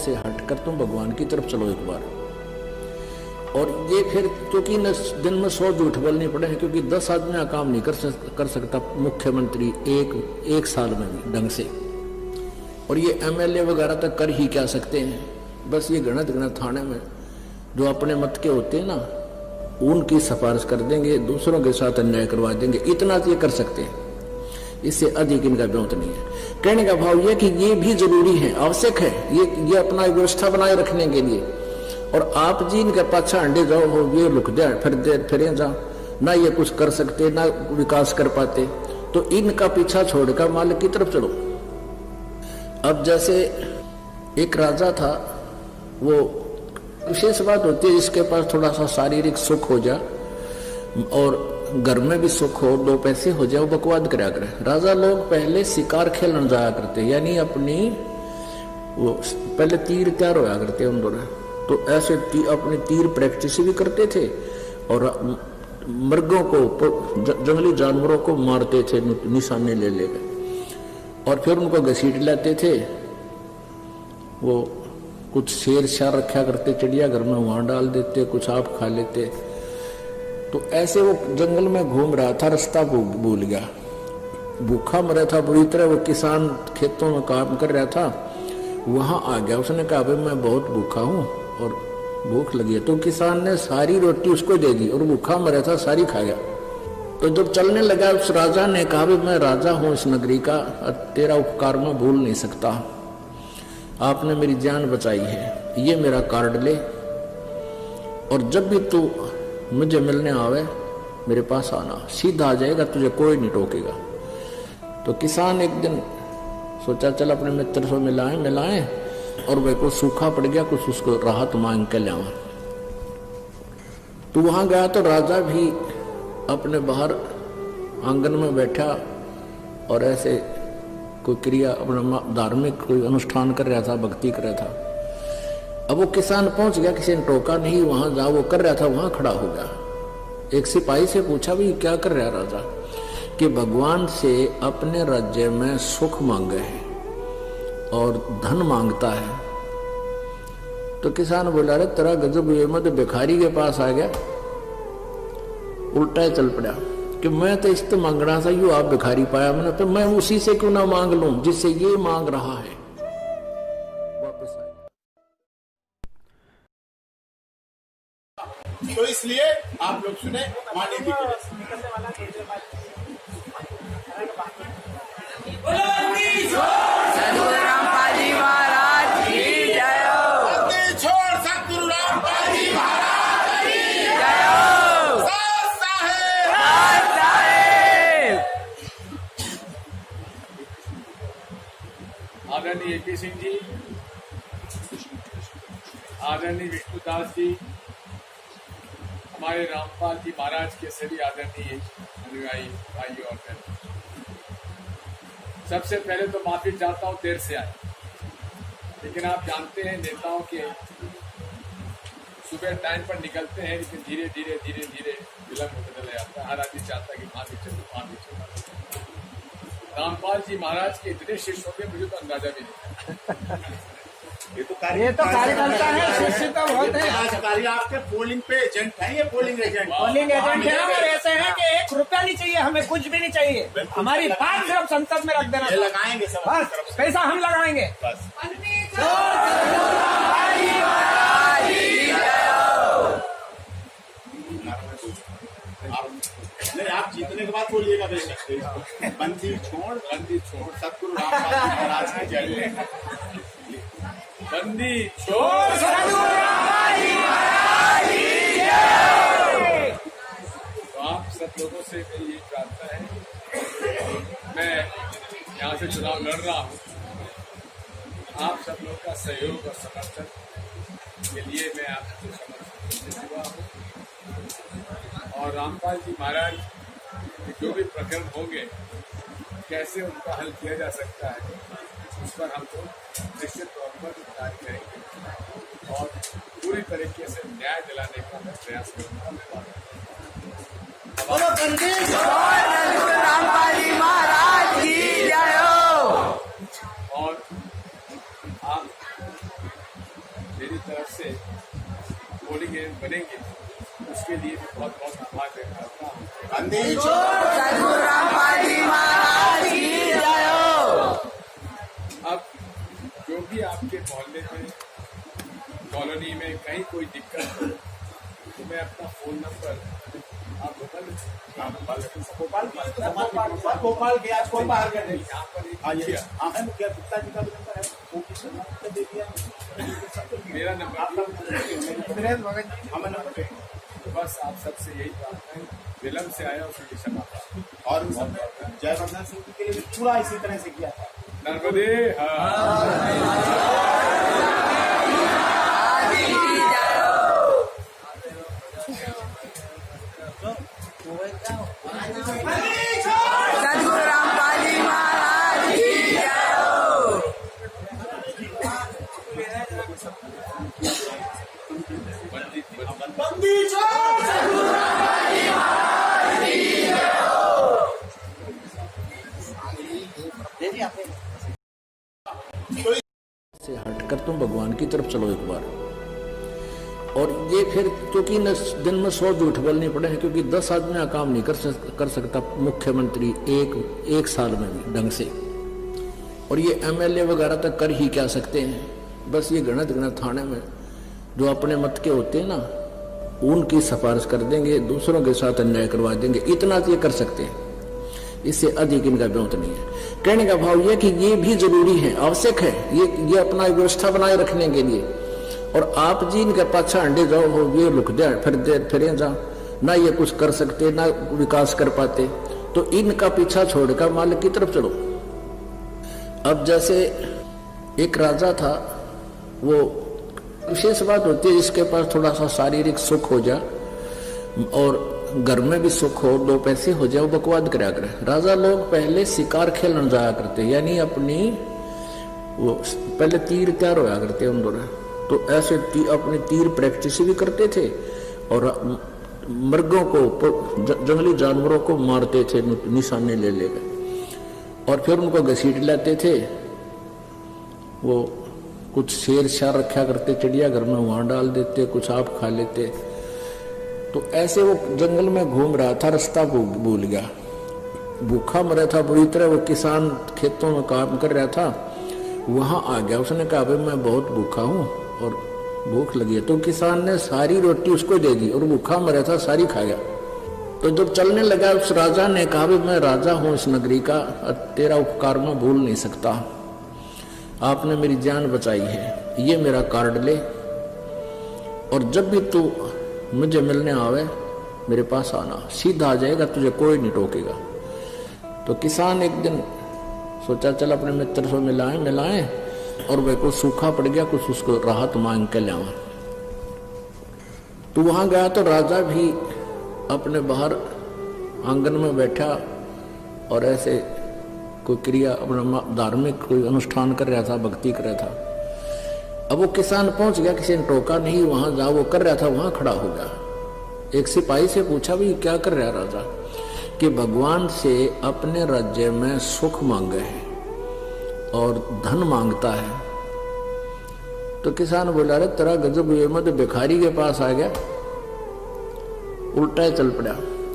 से हटकर तुम भगवान की तरफ चलो एक बार। और ये फिर क्योंकि दिन में 100 झूठ बोलने पड़े हैं, क्योंकि 10 आदमी का काम नहीं कर सकता मुख्यमंत्री एक साल में भी ढंग से, और ये MLA वगैरह तक कर ही क्या सकते हैं। बस ये गणत थाने में जो अपने मत के होते हैं ना, उनकी सिफारिश कर देंगे, दूसरों के साथ अन्याय करवा देंगे, इतना ये कर सकते हैं, इससे अधिक इनका ब्योत नहीं है। कहने का भाव ये कि ये भी जरूरी है, आवश्यक है, ये अपना व्यवस्था बनाए रखने के लिए। और आप जी इनके पाछा अंडे जाओ, हो ये लुक जाए फिर जाओ, ना ये कुछ कर सकते ना विकास कर पाते, तो इनका पीछा छोड़कर मालिक की तरफ चलो। अब जैसे एक राजा था, वो विशेष बात होती है जिसके पास थोड़ा सा शारीरिक सुख हो जाए और घर में भी सुख हो, 2 पैसे हो जाए, वो बकवाद कराया करे। राजा लोग पहले शिकार खेलने जाया करते, यानी अपनी वो पहले तीर तैयार होया करते उन दोनों, तो ऐसे अपने तीर प्रैक्टिस भी करते थे और मृगों को, जंगली जानवरों को मारते थे निशाने ले लेकर, और फिर उनको घसीट लाते थे। वो कुछ शेर शार रखा करते चिड़िया घर में, वहां डाल देते, कुछ आप खा लेते। तो ऐसे वो जंगल में घूम रहा था, रास्ता भूल गया, भूखा मरा था बुरी तरह। वो किसान खेतों में काम कर रहा था, वहां आ गया, उसने कहा भाई मैं बहुत भूखा हूं और भूख लगी है। तो किसान ने सारी रोटी उसको दे दी और भूखा मरा था, सारी खा गया। तो जब चलने लगा, उस राजा ने कहा भाई मैं राजा हूं इस नगरी का, तेरा उपकार मैं भूल नहीं सकता, आपने मेरी जान बचाई है, ये मेरा कार्ड ले, और जब भी तू मुझे मिलने आवे मेरे पास आना, सीधा आ जाएगा, तुझे कोई नहीं टोकेगा। तो किसान एक दिन सोचा चल अपने मित्र से मिलाएं, और वह को सूखा पड़ गया, कुछ उसको राहत मांग के ले आवा। तो वहां गया तो राजा भी अपने बाहर आंगन में बैठा और ऐसे कोई क्रिया, अपना धार्मिक कोई अनुष्ठान कर रहा था, भक्ति कर रहा था। अब वो किसान पहुंच गया, किसी ने टोका नहीं, वहां जहां वो कर रहा था वहां खड़ा हो गया। एक सिपाही से पूछा भी क्या कर रहा है राजा, कि भगवान से अपने राज्य में सुख मांगे है और धन मांगता है। तो किसान बोला रे तेरा गजब, ये मत भिखारी के पास आ गया, उल्टा चल पड़ा कि मैं तो इस मांगना था, यू आप भिखारी पाया मैंने, तो मैं उसी से क्यों ना मांग लूं जिससे ये मांग रहा है। वापस आए तो इसलिए आप लोग सुने वाणी जी आदरणीय AP सिंह जी, आदरणीय विष्णुदास जी, हमारे रामपाल जी महाराज के सभी आदरणीय अनुयायी भाइयों और बहनों, सबसे पहले तो माफी चाहता हूं देर से आए, लेकिन आप जानते हैं नेताओं के सुबह टाइम पर निकलते हैं, लेकिन धीरे धीरे विलम्ब होता चला जाता है। हर आदमी चाहता है कि माफी चलो। रामपाल जी महाराज के इतने शिष्य हो गए, मुझे तो अंदाजा भी नहीं। ये तो कार्यकर्ता है, शिष्य तो बहुत है। आपके पोलिंग पे एजेंट है, ये पोलिंग एजेंट है, और ऐसे है कि 1 रुपया नहीं चाहिए, हमें कुछ भी नहीं चाहिए, हमारी बात सिर्फ संसद में रख देना, लगाएंगे बस, पैसा हम लगाएंगे बस। आप जीतने के बाद बोलिएगा बेशक, बंदी छोड़ सतगुरु रामपाल महाराज की जय, बंदी छोड़ सतगुरु रामपाल महाराज की जय। तो आप सब लोगों से मेरी ये प्रार्थना है, मैं यहाँ से चुनाव लड़ रहा हूँ, आप सब लोगों का सहयोग और समर्थन के लिए मैं आपको समर्थन हुआ हूँ। और रामपाल जी महाराज जो भी प्रकरण होंगे, कैसे उनका हल किया जा सकता है, उस पर हम तो निश्चित तौर पर कार्य करेंगे और पूरी तरीके से न्याय दिलाने का मैं प्रयास करूंगा। रामपाल जी महाराज की जय हो। और आप मेरी तरफ से पोलिंग एजेंट बनेंगे, उसके लिए भी बहुत बहुत आभार व्यक्त करता हूँ। अब जो भी आपके मोहल्ले में, कॉलोनी में कहीं कोई दिक्कत हो तो मैं अपना फोन नंबर आप भोपाल के आज कौन बाहर कर रही यहाँ पर मुखिया गुप्ता जी का भी नंबर है, वो किसी ने दे दिया मेरा नंबर हमें नंबर। बस आप सबसे यही बात है, विलम्ब से आया उसकी क्षमा और जयवर्धन सिंह के लिए भी पूरा इसी तरह से किया था। नर्मदे से हटकर तुम भगवान की तरफ चलो एक बार। और ये फिर क्योंकि दिन में 100 झूठ बोलने पड़े हैं, क्योंकि 10 आदमी का काम नहीं कर सकता मुख्यमंत्री एक साल में भी ढंग से। और ये एमएलए वगैरह तक कर ही क्या सकते हैं, बस ये गणत थाने में जो अपने मत के होते हैं ना, उनकी सिफारिश कर देंगे, दूसरों के साथ अन्याय करवा देंगे, इतना तो ये कर सकते हैं, इससे अधिक इनका ब्योत नहीं है। कहने का भाव यह कि ये भी जरूरी है, आवश्यक है, ये अपना व्यवस्था बनाए रखने के लिए। और आप जी इनके पाछा अंडे जाओ हो, ये लुक दे फिर जा, ना ये कुछ कर सकते ना विकास कर पाते, तो इनका पीछा छोड़कर मालिक की तरफ चलो। अब जैसे एक राजा था, वो विशेष बात होती है जिसके पास थोड़ा सा शारीरिक सुख हो जाए और घर में भी सुख हो, 2 पैसे हो जाए, वो बकवाद करा करे। राजा लोग पहले शिकार खेलने जाया करते, यानी अपनी वो पहले तीर तैयार होया करते उन दोनों, तो ऐसे अपनी तीर प्रैक्टिस भी करते थे और मृगों को, जंगली जानवरों को मारते थे निशाने ले लेकर, और फिर उनको घसीट लाते थे। वो कुछ शेर शार रखा करते चिड़िया घर में, वहां डाल देते, कुछ आप खा लेते। तो ऐसे वो जंगल में घूम रहा था, रास्ता भूल गया, भूखा मरा था बुरी तरह। वो किसान खेतों में काम कर रहा था, वहां आ गया, उसने कहा भाई मैं बहुत भूखा हूं और भूख लगी है। तो किसान ने सारी रोटी उसको दे दी और भूखा मरा था, सारी खा गया। तो जब चलने लगा, उस राजा ने कहा भाई मैं राजा हूं इस नगरी का, तेरा उपकार मैं भूल नहीं सकता, आपने मेरी जान बचाई है, ये मेरा कार्ड ले, और जब भी तू मुझे मिलने आवे मेरे पास आना, सीधा आ जाएगा, तुझे कोई नहीं टोकेगा। तो किसान एक दिन सोचा चल अपने मित्र से मिलाएं, और वह को सूखा पड़ गया, कुछ उसको राहत मांग के ले आवा। तो वहां गया तो राजा भी अपने बाहर आंगन में बैठा और ऐसे कोई क्रिया, अपना धार्मिक कोई अनुष्ठान कर रहा था, भक्ति कर रहा था। अब वो किसान पहुंच गया, किसी ने टोका नहीं, वहां जहां वो कर रहा था वहां खड़ा हो गया। एक सिपाही से पूछा भी क्या कर रहा राजा, कि भगवान से अपने राज्य में सुख मांगे है और धन मांगता है। तो किसान बोला अरे तेरा गजब, ये मत भिखारी के पास आ गया, उल्टा चल पड़ा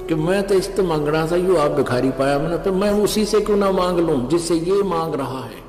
कि मैं तो इस तो मांगना था, यू आप भिखारी पाया मैंने, तो मैं उसी से क्यों ना मांग लूं जिससे ये मांग रहा है।